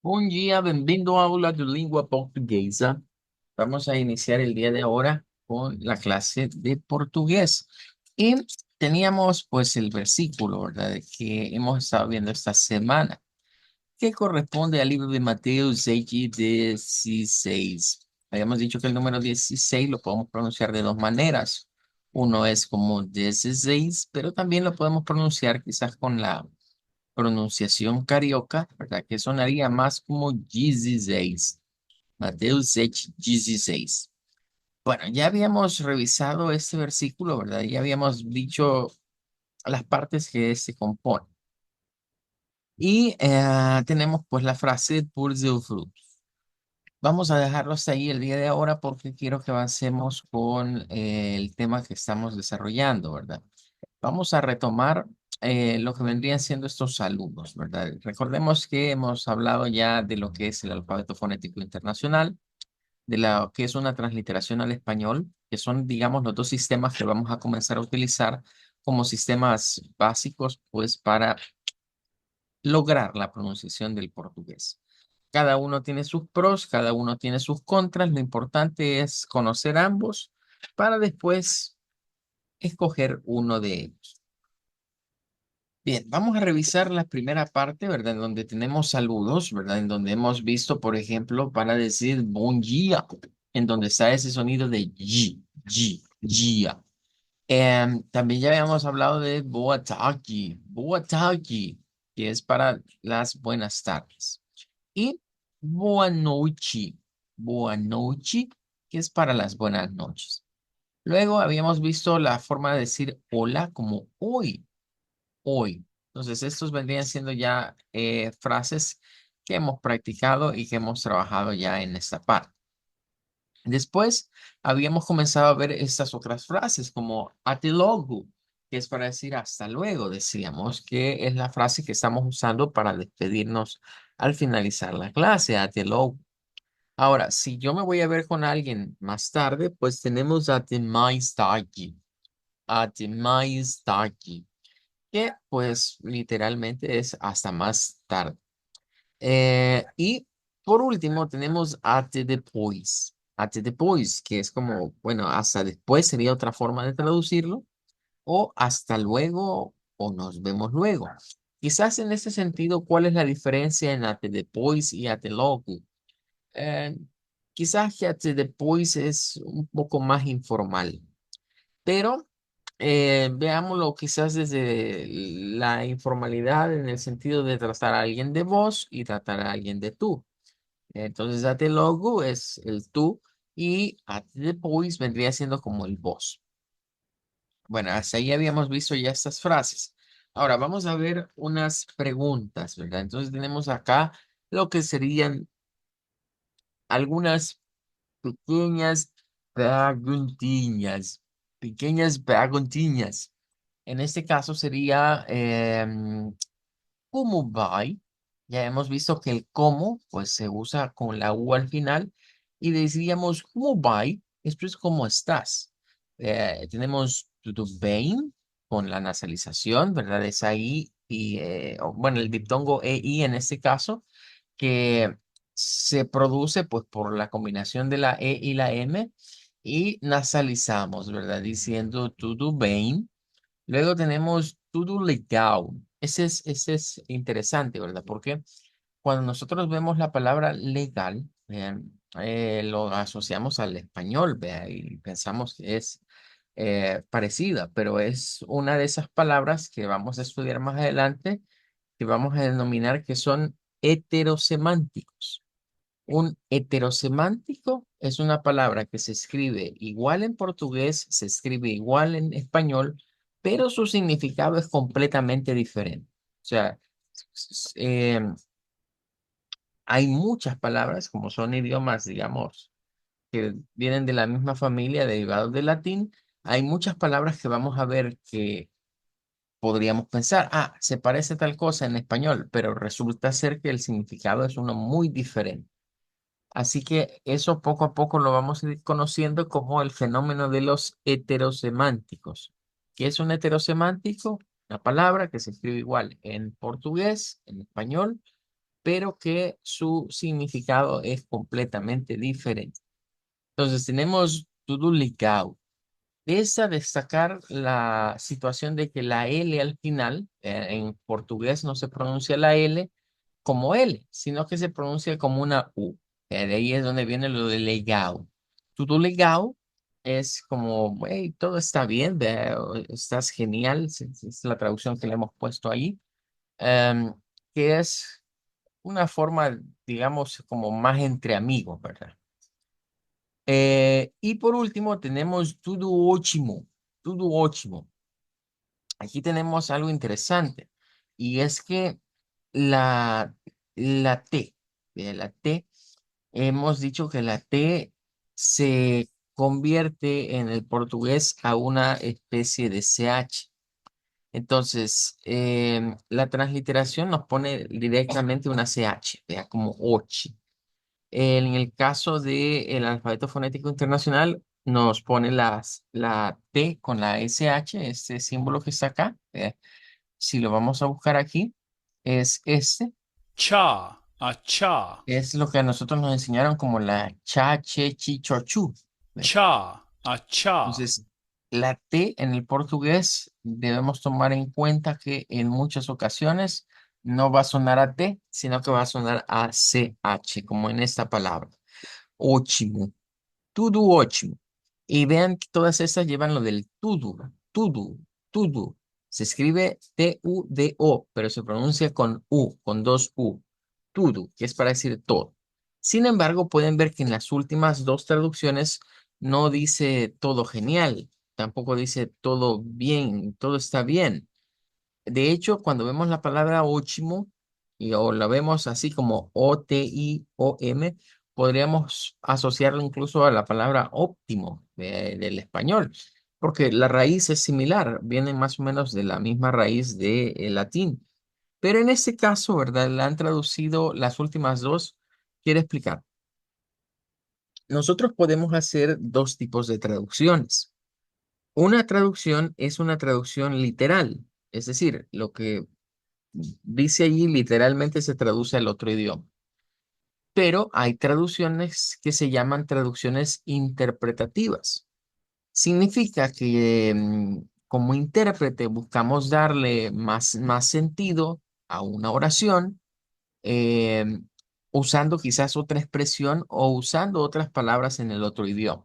Bom dia, bem-vindo à aula de língua portuguesa. Vamos a iniciar el día de ahora con la clase de portugués. Y teníamos pues el versículo, ¿verdad? Que hemos estado viendo esta semana, que corresponde al libro de Mateo 6:16. Habíamos dicho que el número 16 lo podemos pronunciar de dos maneras. Uno es como 16, pero también lo podemos pronunciar quizás con la pronunciación carioca, ¿verdad? Que sonaría más como 16. Mateo 6:16. Bueno, ya habíamos revisado este versículo, ¿verdad? Ya habíamos dicho las partes que se componen. Y tenemos pues la frase pour le fruit. Vamos a dejarlo hasta ahí el día de ahora porque quiero que avancemos con el tema que estamos desarrollando, ¿verdad? Vamos a retomar lo que vendrían siendo estos saludos, ¿verdad? Recordemos que hemos hablado ya de lo que es el alfabeto fonético internacional, de lo que es una transliteración al español, que son, digamos, los dos sistemas que vamos a comenzar a utilizar como sistemas básicos, pues, para lograr la pronunciación del portugués. Cada uno tiene sus pros, cada uno tiene sus contras. Lo importante es conocer ambos para después escoger uno de ellos. Bien, vamos a revisar la primera parte, ¿verdad? En donde tenemos saludos, ¿verdad? En donde hemos visto, por ejemplo, para decir bom dia, en donde está ese sonido de y, dia. También ya habíamos hablado de boa tarde, que es para las buenas tardes. Y boa noite, que es para las buenas noches. Luego habíamos visto la forma de decir hola como hoy. Entonces, estos vendrían siendo ya frases que hemos practicado y que hemos trabajado ya en esta parte. Después, habíamos comenzado a ver estas otras frases como até logo, que es para decir hasta luego. Decíamos que es la frase que estamos usando para despedirnos al finalizar la clase, até logo. Ahora, si yo me voy a ver con alguien más tarde, pues tenemos até mais tarde, até mais tarde que pues literalmente es hasta más tarde. Y por último tenemos até depois, que es como, bueno, hasta después sería otra forma de traducirlo, o hasta luego, o nos vemos luego. Quizás en ese sentido, ¿cuál es la diferencia en até depois y até logo? Eh, Quizás que até depois es un poco más informal, pero veámoslo quizás desde la informalidad en el sentido de tratar a alguien de vos y tratar a alguien de tú. Entonces, ate logo es el tú y ate depois vendría siendo como el vos. Bueno, hasta ahí habíamos visto ya estas frases. Ahora vamos a ver unas preguntas, ¿verdad? Entonces tenemos acá lo que serían algunas pequeñas preguntiñas, pequeñas preguntiñas. En este caso sería ¿cómo va? Ya hemos visto que el cómo pues se usa con la U al final y decíamos ¿cómo va? Esto es ¿cómo estás? Tenemos tudo bem con la nasalización, ¿verdad? Es ahí y bueno, el diptongo EI en este caso que se produce pues por la combinación de la E y la M y nasalizamos, ¿verdad? Diciendo tudo bem. Luego tenemos tudo legal. Ese es interesante, ¿verdad? Porque cuando nosotros vemos la palabra legal, vean, lo asociamos al español, vea, y pensamos que es parecida, pero es una de esas palabras que vamos a estudiar más adelante, que vamos a denominar que son heterosemánticos. Un heterosemántico es una palabra que se escribe igual en portugués, se escribe igual en español, pero su significado es completamente diferente. O sea, s- eh, hay muchas palabras, como son idiomas, digamos, que vienen de la misma familia, derivados del latín. Hay muchas palabras que vamos a ver que podríamos pensar, ah, se parece a tal cosa en español, pero resulta ser que el significado es uno muy diferente. Así que eso poco a poco lo vamos a ir conociendo como el fenómeno de los heterosemánticos. ¿Qué es un heterosemántico? Una palabra que se escribe igual en portugués, en español, pero que su significado es completamente diferente. Entonces tenemos todo ligado. Es a destacar la situación de que la L al final, en portugués no se pronuncia la L como L, sino que se pronuncia como una U. De ahí es donde viene lo de legal. Tudo legal es como, hey, todo está bien, estás genial, es la traducción que le hemos puesto ahí, em, que es una forma, digamos, como más entre amigos, ¿verdad? Y por último tenemos tudo ótimo, tudo ótimo. Aquí tenemos algo interesante y es que la, la T, la T, hemos dicho que la T se convierte en el portugués a una especie de CH. Entonces, la transliteración nos pone directamente una CH, vea, como ochi. En el caso del alfabeto fonético internacional, nos pone la T con la SH, este símbolo que está acá. Si lo vamos a buscar aquí, es este. Cha, a cha. Es lo que a nosotros nos enseñaron como la cha, che, chi, cho, chu. ¿Ve? Cha, a cha. Entonces, la T en el portugués debemos tomar en cuenta que en muchas ocasiones no va a sonar a T, sino que va a sonar a CH, como en esta palabra. Ótimo. Tudo ótimo. Y vean que todas estas llevan lo del tudo, tudo, tudo. Se escribe T-U-D-O, pero se pronuncia con U, con dos U. Tudo, que es para decir todo. Sin embargo, pueden ver que en las últimas dos traducciones no dice todo genial, tampoco dice todo bien, todo está bien. De hecho, cuando vemos la palabra ótimo o la vemos así como O-T-I-O-M, podríamos asociarla incluso a la palabra óptimo del español, porque la raíz es similar, viene más o menos de la misma raíz del latín. Pero en este caso, ¿verdad? La han traducido las últimas dos. Quiero explicar. Nosotros podemos hacer dos tipos de traducciones. Una traducción es una traducción literal, es decir, lo que dice allí literalmente se traduce al otro idioma, pero hay traducciones que se llaman traducciones interpretativas. Significa que como intérprete buscamos darle más sentido a una oración, usando quizás otra expresión o usando otras palabras en el otro idioma.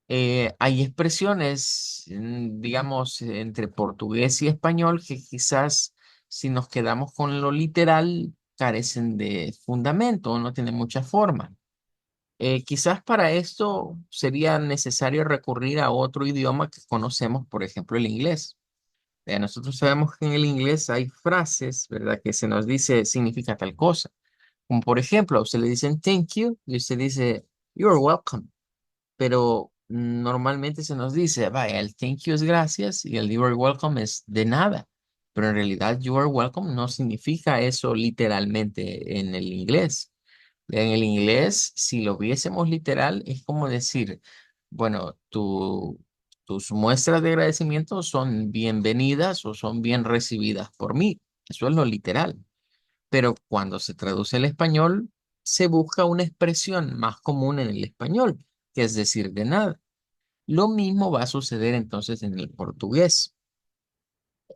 Hay expresiones, digamos, entre portugués y español que quizás si nos quedamos con lo literal carecen de fundamento o no tienen mucha forma. Quizás para esto sería necesario recurrir a otro idioma que conocemos, por ejemplo, el inglés. Nosotros sabemos que en el inglés hay frases, ¿verdad? Que se nos dice significa tal cosa. Como por ejemplo, a usted le dicen thank you y usted dice you're welcome, pero normalmente se nos dice, vaya, el thank you es gracias y el you are welcome es de nada. Pero en realidad you are welcome no significa eso literalmente en el inglés. En el inglés, si lo viésemos literal, es como decir, bueno, tus muestras de agradecimiento son bienvenidas o son bien recibidas por mí. Eso es lo literal. Pero cuando se traduce al español, se busca una expresión más común en el español, que es decir de nada. Lo mismo va a suceder entonces en el portugués.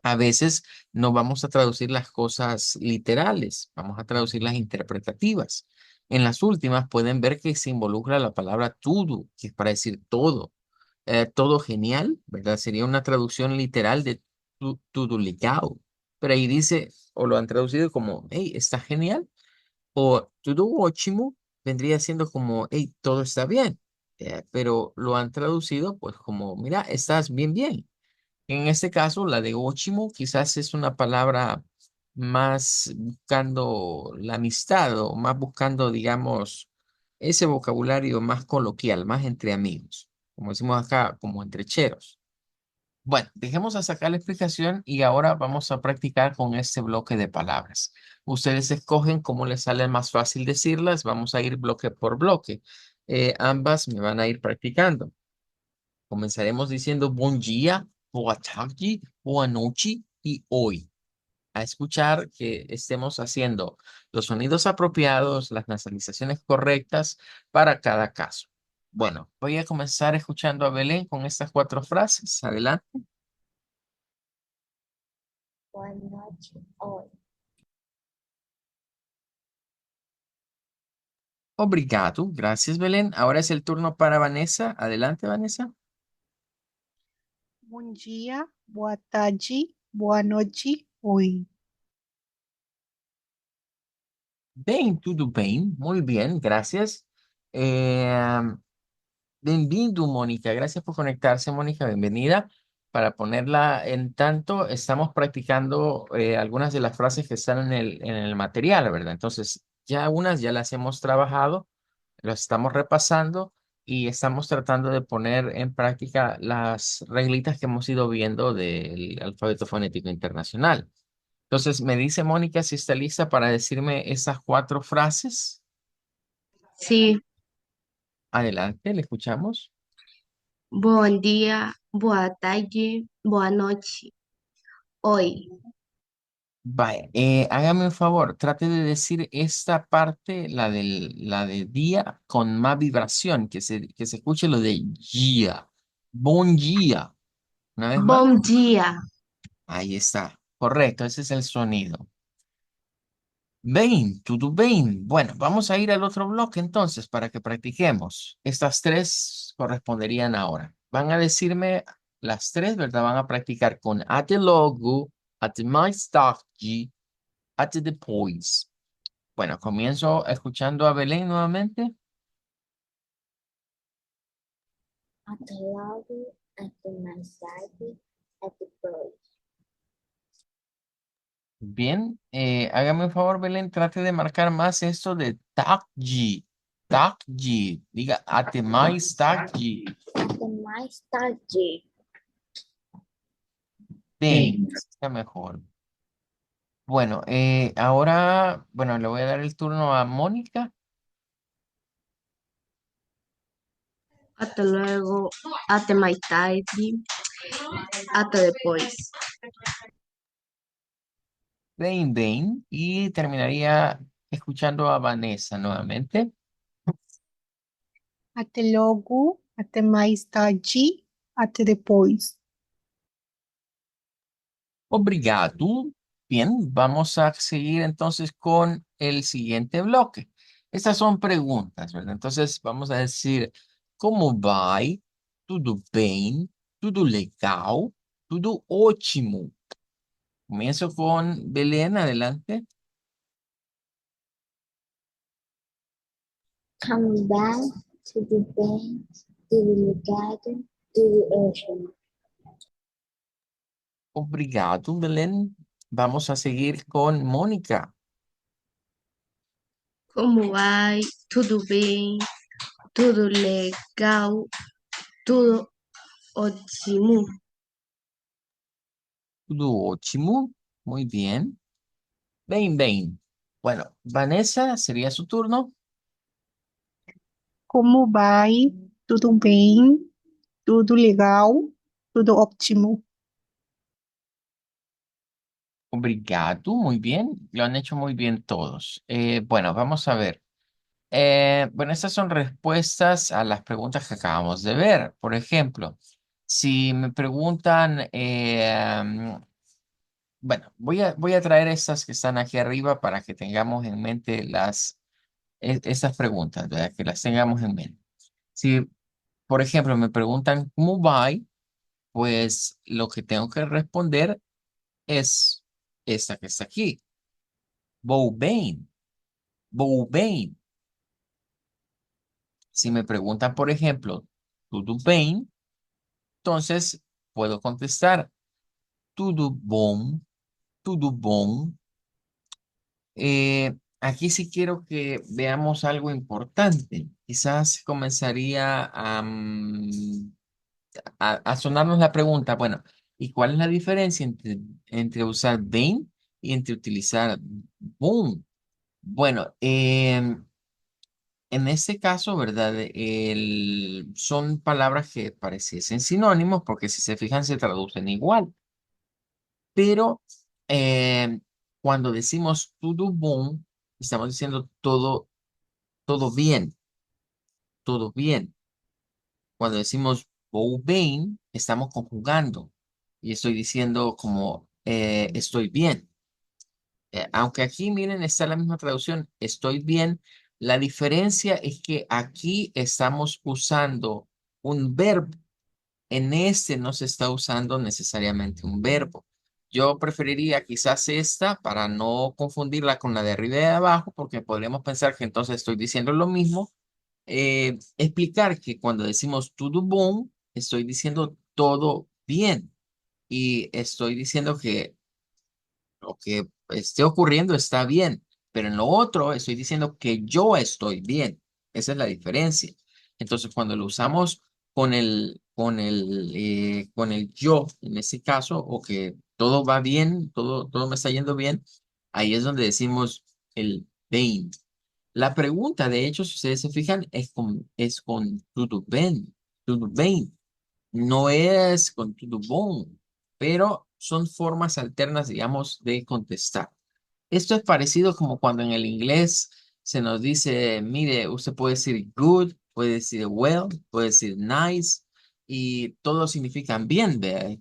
A veces no vamos a traducir las cosas literales, vamos a traducir las interpretativas. En las últimas pueden ver que se involucra la palabra tudo, que es para decir todo. Todo genial, ¿verdad? Sería una traducción literal de tudo legal. Pero ahí dice, o lo han traducido como, hey, está genial. O tudo ótimo vendría siendo como, hey, todo está bien. Pero lo han traducido pues como, mira, estás bien, bien. En este caso, la de ótimo quizás es una palabra más buscando la amistad o más buscando, digamos, ese vocabulario más coloquial, más entre amigos, como decimos acá, como entre cheros. Bueno, dejemos a sacar la explicación y ahora vamos a practicar con este bloque de palabras. Ustedes escogen cómo les sale más fácil decirlas. Vamos a ir bloque por bloque. Ambas me van a ir practicando. Comenzaremos diciendo bom dia, boa tarde, boa noite y hoy. a escuchar que estemos haciendo los sonidos apropiados, las nasalizaciones correctas para cada caso. Bueno, voy a comenzar escuchando a Belén con estas cuatro frases. Adelante. Buenas noches, hoy. Obrigado. Gracias, Belén. Ahora es el turno para Vanessa. Adelante, Vanessa. Bom dia, boa tarde, boa noite, oi. Bem, tudo bem. Muy bien, gracias. Eh, Bienvenido, Mónica. Gracias por conectarse, Mónica. Bienvenida. Para ponerla en tanto, estamos practicando algunas de las frases que están en el material, ¿verdad? Entonces, ya unas ya las hemos trabajado, las estamos repasando y estamos tratando de poner en práctica las reglitas que hemos ido viendo del alfabeto fonético internacional. Entonces, me dice Mónica si está lista para decirme esas cuatro frases. Sí, Adelante, le escuchamos. bom dia, boa tarde, boa noite, oi. Vaya, hágame un favor, trate de decir esta parte, la de día, con más vibración, que se escuche lo de día. Buen día. Una vez más. Bom dia. Ahí está. Correcto, ese es el sonido. Bien, todo bien. Bueno, vamos a ir al otro bloque entonces para que practiquemos. Estas tres corresponderían ahora. Van a decirme las tres, ¿verdad? Van a practicar con at the logo, at the my stock G, at the points. Bueno, comienzo escuchando a Belén nuevamente. At the lobby, at the massage, at the bridge. Bien, hágame un favor, Belén, trate de marcar más esto de Takji. Takji. Diga, Atemais Takji. At the massage. Bien, está mejor. Bueno, ahora, bueno, le voy a dar el turno a Mónica. Hasta luego, até mais tarde, até depois. Bien, bien. Y terminaría escuchando a Vanessa nuevamente. Até logo, até mais tarde, até depois. Obrigado. Bien, vamos a seguir entonces con el siguiente bloque. Estas son preguntas, ¿verdad? Entonces vamos a decir, ¿cómo va? ¿Tudo bem? ¿Tudo legal? ¿Tudo ótimo? Comienzo con Belén, adelante. Come back to the bank, to the legado, to the ocean. Obrigado, Belén. Vamos a seguir con Mónica. Como vai? Tudo bem? Tudo legal? Tudo ótimo. Tudo ótimo. Muy bien. Bien, bien. Bueno, Vanessa, sería su turno. Como vai? Tudo bem? Tudo legal? Tudo ótimo. Obrigado, muy bien. Lo han hecho muy bien todos. Bueno, vamos a ver. Bueno, estas son respuestas a las preguntas que acabamos de ver. Por ejemplo, si me preguntan, bueno, voy a traer estas que están aquí arriba para que tengamos en mente estas preguntas, ¿verdad? Que las tengamos en mente. Si, por ejemplo, me preguntan cómo va, pues lo que tengo que responder es esta que está aquí. Vou bem, vou bem. Si me preguntan, por ejemplo, tudo bem, entonces puedo contestar tudo bom, tudo bom. Aquí sí quiero que veamos algo importante. Quizás comenzaría a sonarnos la pregunta, bueno, ¿y cuál es la diferencia entre usar bem y entre utilizar bom? Bueno, en este caso, ¿verdad? Son palabras que pareciesen sinónimos porque si se fijan se traducen igual, pero cuando decimos tudo bom, estamos diciendo todo bien, todo bien. Cuando decimos vou bem, estamos conjugando y estoy diciendo como estoy bien. Aunque aquí, miren, está la misma traducción, estoy bien. La diferencia es que aquí estamos usando un verbo. En este no se está usando necesariamente un verbo. Yo preferiría quizás esta para no confundirla con la de arriba y de abajo, porque podríamos pensar que entonces estoy diciendo lo mismo. Explicar que cuando decimos tudo bom, estoy diciendo todo bien y estoy diciendo que lo que esté ocurriendo está bien, pero en lo otro estoy diciendo que yo estoy bien. Esa es la diferencia. Entonces, cuando lo usamos con el yo, en ese caso, o que todo va bien, todo me está yendo bien, ahí es donde decimos el bem. La pregunta, de hecho, si ustedes se fijan, es con tudo bem. No es con tudo bom, pero son formas alternas, digamos, de contestar. Esto es parecido como cuando en el inglés se nos dice, mire, usted puede decir good, puede decir well, puede decir nice, y todos significan bien, vea,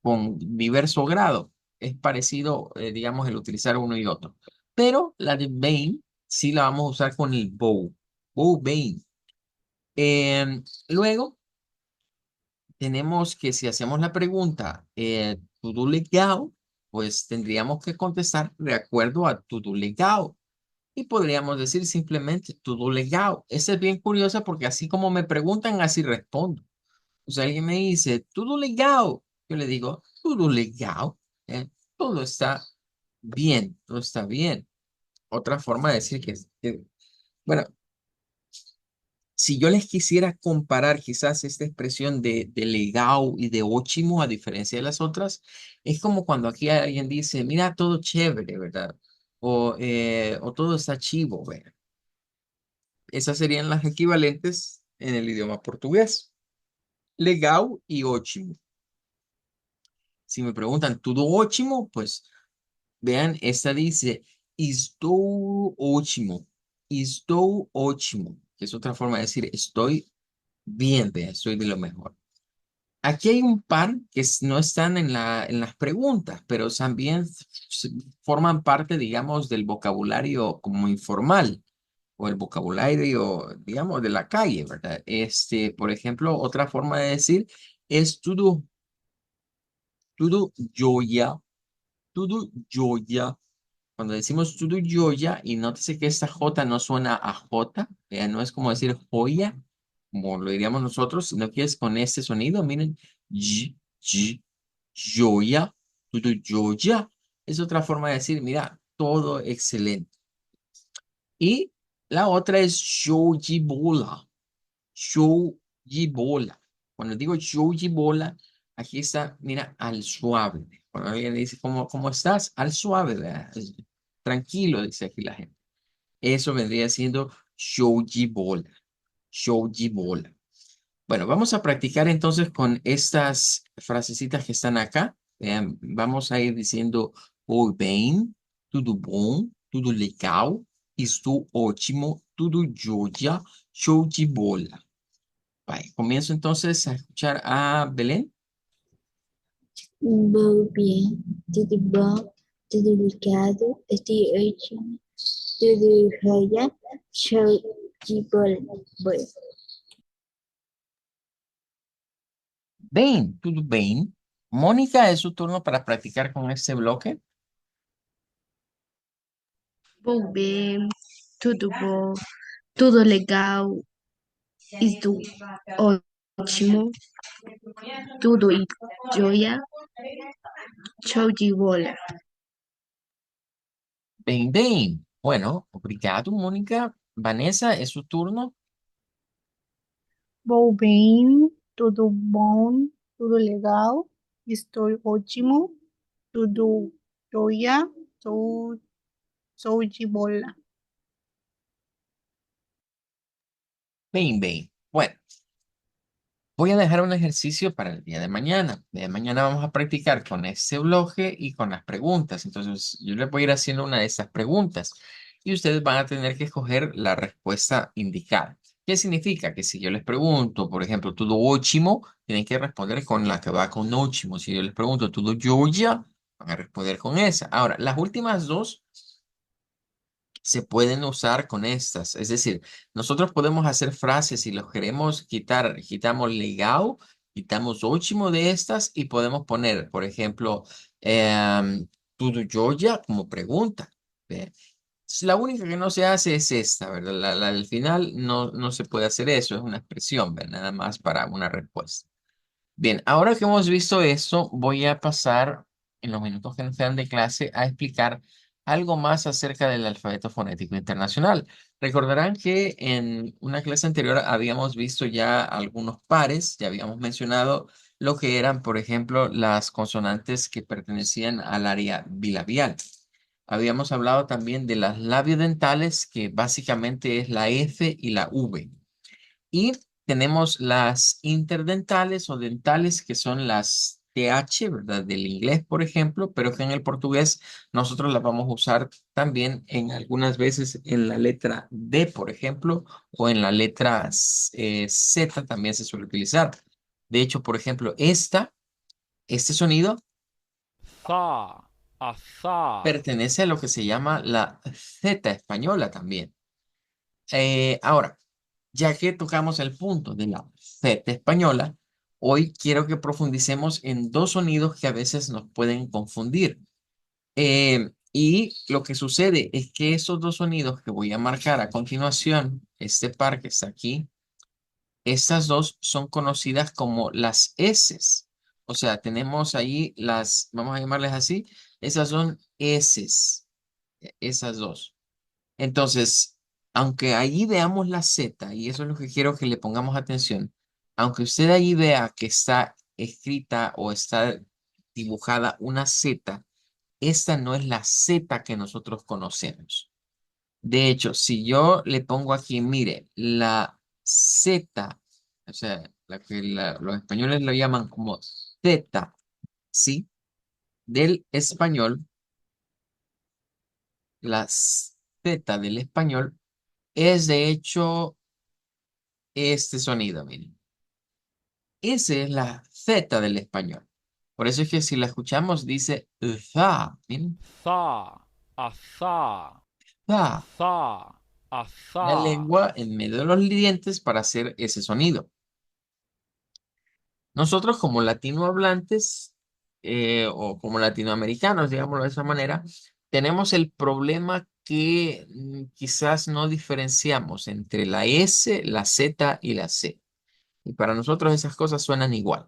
con diverso grado. Es parecido, digamos, el utilizar uno y otro. Pero la de bem sí la vamos a usar con el bow, bow bem. Luego tenemos que si hacemos la pregunta, ¿todo legal? Pues tendríamos que contestar de acuerdo a todo legal. Y podríamos decir simplemente todo legal. Esa es bien curiosa porque así como me preguntan, así respondo. O sea, alguien me dice, todo legal. Yo le digo, todo legal. ¿eh? Todo está bien, todo está bien. Otra forma de decir bueno, si yo les quisiera comparar quizás esta expresión de legao y de óchimo a diferencia de las otras, es como cuando aquí alguien dice, mira, todo chévere, ¿verdad? O todo está chivo, ¿verdad? Esas serían las equivalentes en el idioma portugués. Legao y óchimo. Si me preguntan, ¿todo óchimo? Pues vean, esta dice, estou ótimo, estou ótimo, que es otra forma de decir, estoy bien, vea, estoy de lo mejor. Aquí hay un par que no están en las preguntas, pero también forman parte, digamos, del vocabulario como informal o el vocabulario, digamos, de la calle, ¿verdad? Por ejemplo, otra forma de decir es tudo joya, tudo joya. Cuando decimos tudo joya, y nótese que esta J no suena a J, no es como decir joya, como lo diríamos nosotros, sino que es con este sonido, miren, j, j, joya, tudo joya. Es otra forma de decir, mira, todo excelente. Y la otra es show bola, show bola. Cuando digo show bola, aquí está, mira, al suave. Cuando alguien dice, ¿cómo estás? Al suave, ¿verdad? Tranquilo, dice aquí la gente. Eso vendría siendo shoji bola. Shoji bola. Bueno, vamos a practicar entonces con estas frasecitas que están acá. Vean, vamos a ir diciendo oi bem, tudo bom, tudo legal, estou ótimo, tudo jóia, show de bola. Vale, comienzo entonces a escuchar a Belén. Vou bem, tudo bom, tudo ligado, estou ótimo, tudo jóia, show de bola. Bola. Bem, tudo bem. Mónica, es su turno para practicar con este bloque. Vou bem, tudo bom, tudo legal, estou ótimo, tudo jóia, show de bola. Bem, bem. Bueno, obrigado, Mónica. Vanessa, es su turno. Vou bem, tudo bom, tudo legal, estou ótimo, tudo jóia, sou de bola. Bem, bem. Bueno, Voy a dejar un ejercicio para el día de mañana. El día de mañana vamos a practicar con este bloque y con las preguntas. Entonces, yo les voy a ir haciendo una de estas preguntas y ustedes van a tener que escoger la respuesta indicada. ¿Qué significa? Que si yo les pregunto, por ejemplo, ¿tudo ótimo? Tienen que responder con la que va con ótimo. Si yo les pregunto, ¿tudo jóia? Van a responder con esa. Ahora, las últimas dos se pueden usar con estas. Es decir, nosotros podemos hacer frases si los queremos quitar, quitamos legal, quitamos ótimo de estas y podemos poner, por ejemplo, tudo jóia como pregunta. ¿Ve? La única que no se hace es esta, ¿verdad? La del final no se puede hacer eso, es una expresión, ¿verdad? Nada más para una respuesta. Bien, ahora que hemos visto eso, voy a pasar en los minutos que nos quedan de clase a explicar algo más acerca del alfabeto fonético internacional. Recordarán que en una clase anterior habíamos visto ya algunos pares, ya habíamos mencionado lo que eran, por ejemplo, las consonantes que pertenecían al área bilabial. Habíamos hablado también de las labiodentales, que básicamente es la F y la V. Y tenemos las interdentales o dentales, que son las TH, ¿verdad? Del inglés, por ejemplo, pero que en el portugués nosotros las vamos a usar también en algunas veces en la letra D, por ejemplo, o en la letra Z también se suele utilizar. De hecho, por ejemplo, este sonido Tha. A tha. pertenece a lo que se llama la Z española también. Ahora, ya que tocamos el punto de la Z española, hoy quiero que profundicemos en dos sonidos que a veces nos pueden confundir. Y lo que sucede es que esos dos sonidos que voy a marcar a continuación, este par que está aquí, estas dos son conocidas como las S's. O sea, tenemos ahí las, vamos a llamarles así, esas son S's, esas dos. Entonces, aunque allí veamos la Z, y eso es lo que quiero que le pongamos atención, aunque usted allí vea que está escrita o está dibujada una Z, esta no es la Z que nosotros conocemos. De hecho, si yo le pongo aquí, mire, la Z, o sea, los españoles lo llaman como Z, ¿sí? Del español, la Z del español es de hecho este sonido, miren. Esa es la Z del español. Por eso es que si la escuchamos dice za, miren, Tha. A tha. za. Tha. A La tha. lengua en medio de los dientes para hacer ese sonido. Nosotros como latinohablantes o como latinoamericanos, digámoslo de esa manera, tenemos el problema que quizás no diferenciamos entre la S, la Z y la C. Y para nosotros esas cosas suenan igual.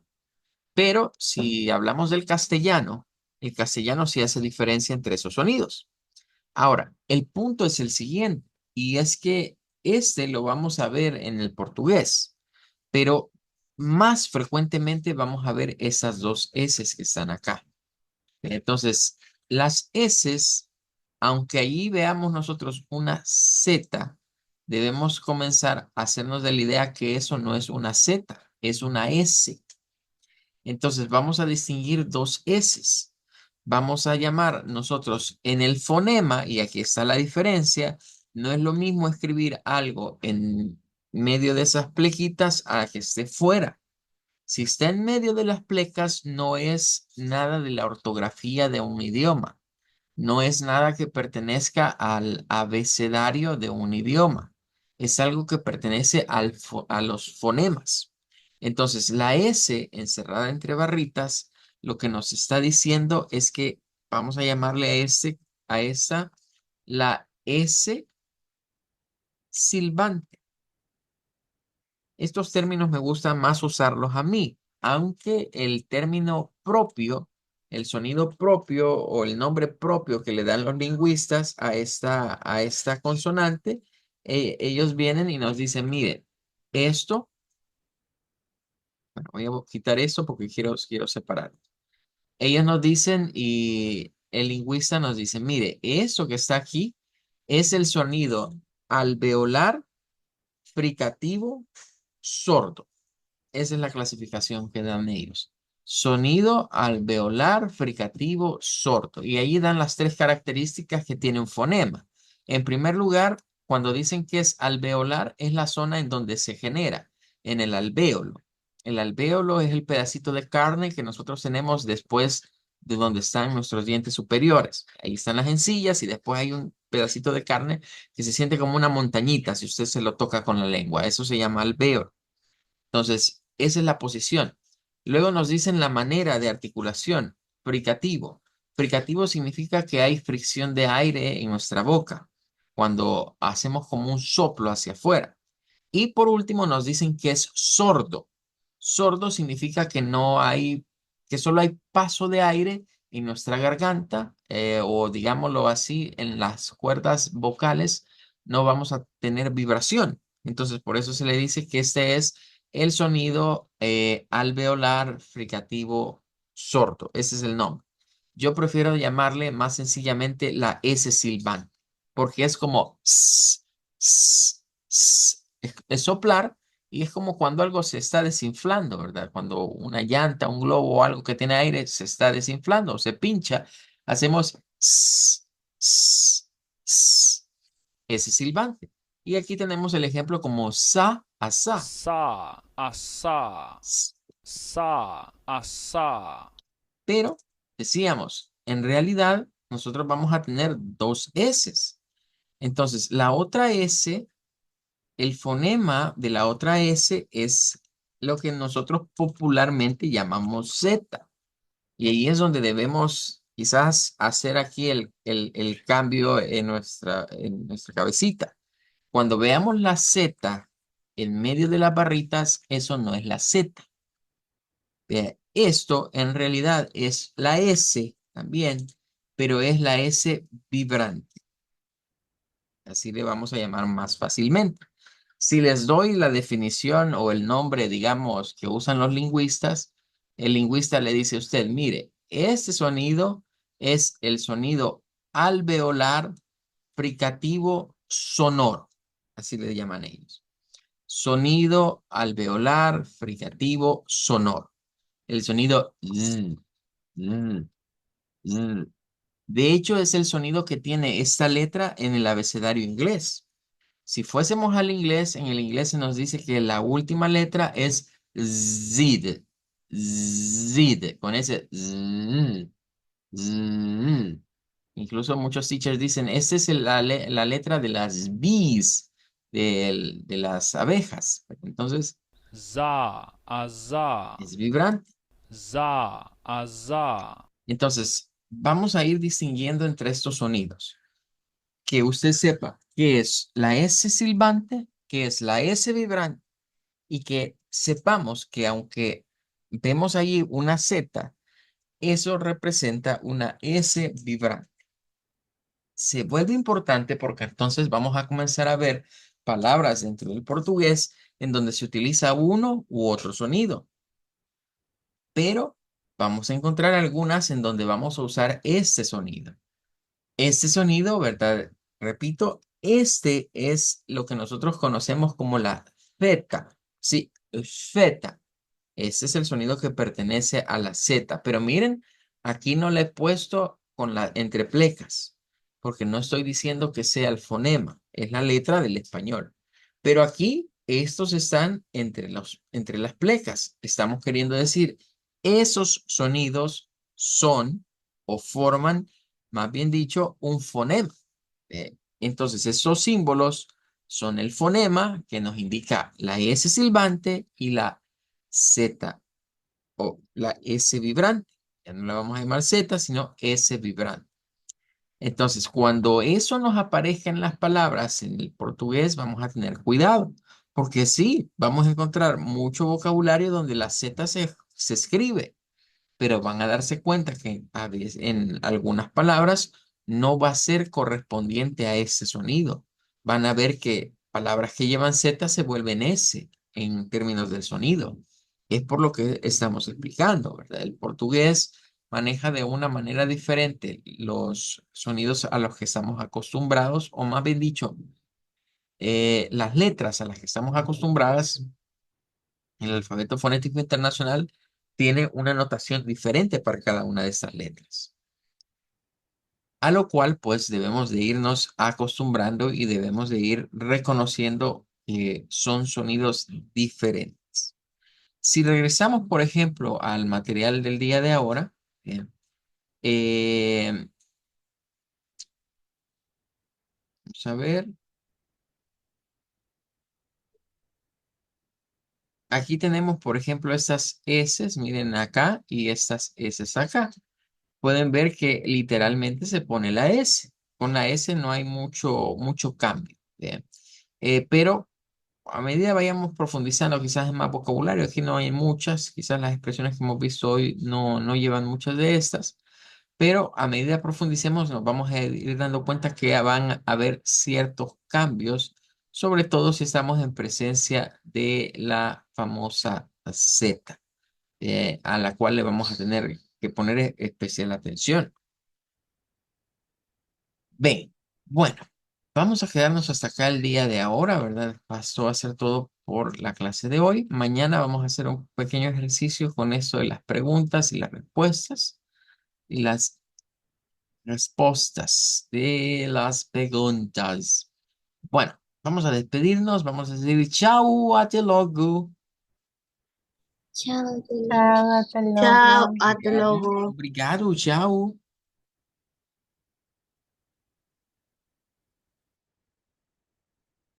Pero si hablamos del castellano, el castellano sí hace diferencia entre esos sonidos. Ahora, el punto es el siguiente, y es que este lo vamos a ver en el portugués, pero más frecuentemente vamos a ver esas dos S que están acá. Entonces, las S, aunque allí veamos nosotros una Z, debemos comenzar a hacernos de la idea que eso no es una Z, es una S. Entonces vamos a distinguir dos S. Vamos a llamar nosotros en el fonema, y aquí está la diferencia, no es lo mismo escribir algo en medio de esas plequitas a que esté fuera. Si está en medio de las plecas, no es nada de la ortografía de un idioma. No es nada que pertenezca al abecedario de un idioma. Es algo que pertenece a los fonemas. Entonces, la S encerrada entre barritas, lo que nos está diciendo es que vamos a llamarle a esta, la S silbante. Estos términos me gustan más usarlos a mí, aunque el término propio, el sonido propio o el nombre propio que le dan los lingüistas a esta consonante, ellos vienen y nos dicen, mire, esto, bueno, voy a quitar esto porque quiero separar. Ellos nos dicen y el lingüista nos dice, mire, eso que está aquí es el sonido alveolar fricativo sordo. esa es la clasificación que dan ellos. Sonido alveolar, fricativo, sordo. Y ahí dan las tres características que tiene un fonema. En primer lugar, cuando dicen que es alveolar, es la zona en donde se genera, en el alvéolo. El alvéolo es el pedacito de carne que nosotros tenemos después de donde están nuestros dientes superiores. Ahí están las encías y después hay un pedacito de carne que se siente como una montañita si usted se lo toca con la lengua. Eso se llama alvéolo. Entonces, esa es la posición. Luego nos dicen la manera de articulación, fricativo. Fricativo significa que hay fricción de aire en nuestra boca cuando hacemos como un soplo hacia afuera. Y por último nos dicen que es sordo. Sordo significa que no hay, que solo hay paso de aire en nuestra garganta o digámoslo así, en las cuerdas vocales no vamos a tener vibración. Entonces por eso se le dice que este es el sonido alveolar fricativo sordo. Ese es el nombre. Yo prefiero llamarle más sencillamente la S silbante porque es como es soplar y es como cuando algo se está desinflando, ¿verdad? Cuando una llanta, un globo o algo que tiene aire se está desinflando o se pincha, hacemos ese silbante. Y aquí tenemos el ejemplo como sa a sa. sa, asa, sa, asa. Pero decíamos, en realidad nosotros vamos a tener dos S. Entonces, la otra S, el fonema de la otra S es lo que nosotros popularmente llamamos Z. Y ahí es donde debemos quizás hacer aquí el cambio en nuestra cabecita. Cuando veamos la Z en medio de las barritas, eso no es la Z. Esto en realidad es la S también, pero es la S vibrante. Así le vamos a llamar más fácilmente. Si les doy la definición o el nombre, digamos, que usan los lingüistas, el lingüista le dice a usted, mire, este sonido es el sonido alveolar fricativo sonoro. Así le llaman ellos. Sonido alveolar fricativo sonoro. El sonido z, z, z. De hecho, es el sonido que tiene esta letra en el abecedario inglés. Si fuésemos al inglés, en el inglés se nos dice que la última letra es zid, zid, con ese z, z. Incluso muchos teachers dicen, esta es la letra de las bees, de las abejas. Entonces, za, aza, es vibrante. za, aza. Entonces, vamos a ir distinguiendo entre estos sonidos. Que usted sepa qué es la S silbante, qué es la S vibrante y que sepamos que aunque vemos allí una Z, eso representa una S vibrante. Se vuelve importante porque entonces vamos a comenzar a ver palabras dentro del portugués en donde se utiliza uno u otro sonido, pero vamos a encontrar algunas en donde vamos a usar este sonido. Este sonido, ¿verdad? Repito, este es lo que nosotros conocemos como la Z. Sí, Z. Ese es el sonido que pertenece a la Z. Pero miren, aquí no le he puesto con la entre plecas, porque no estoy diciendo que sea el fonema, es la letra del español. Pero aquí estos están entre las plecas. Estamos queriendo decir, esos sonidos son o forman, más bien dicho, un fonema. Entonces, esos símbolos son el fonema que nos indica la S silbante y la Z o la S vibrante. Ya no la vamos a llamar Z, sino S vibrante. Entonces, cuando eso nos aparezca en las palabras en el portugués, vamos a tener cuidado, porque sí, vamos a encontrar mucho vocabulario donde la Z se escribe, pero van a darse cuenta que a veces en algunas palabras no va a ser correspondiente a ese sonido. Van a ver que palabras que llevan Z se vuelven S en términos del sonido. Es por lo que estamos explicando, ¿verdad? El portugués maneja de una manera diferente los sonidos a los que estamos acostumbrados, o más bien dicho, las letras a las que estamos acostumbradas El alfabeto fonético internacional tiene una notación diferente para cada una de estas letras, a lo cual pues debemos de irnos acostumbrando y debemos de ir reconociendo que son sonidos diferentes. Si regresamos, por ejemplo, al material del día de ahora, bien, eh, vamos a ver, aquí tenemos, por ejemplo, estas S, miren acá y estas S acá. Pueden ver que literalmente se pone la S. Con la S no hay mucho cambio. Bien. Pero a medida vayamos profundizando quizás en más vocabulario, aquí no hay muchas, quizás las expresiones que hemos visto hoy no llevan muchas de estas, pero a medida profundicemos nos vamos a ir dando cuenta que van a haber ciertos cambios, sobre todo si estamos en presencia de la famosa Z, a la cual le vamos a tener que poner especial atención. Bien, bueno, vamos a quedarnos hasta acá el día de ahora, ¿verdad? Pasó a ser todo por la clase de hoy. Mañana vamos a hacer un pequeño ejercicio con eso de las preguntas y las respuestas y las respuestas de las preguntas. Bueno, vamos a despedirnos, vamos a decir chao, hasta luego. Chao, Chao, hasta chao, luego. hasta Obrigado, luego. obrigado, chao.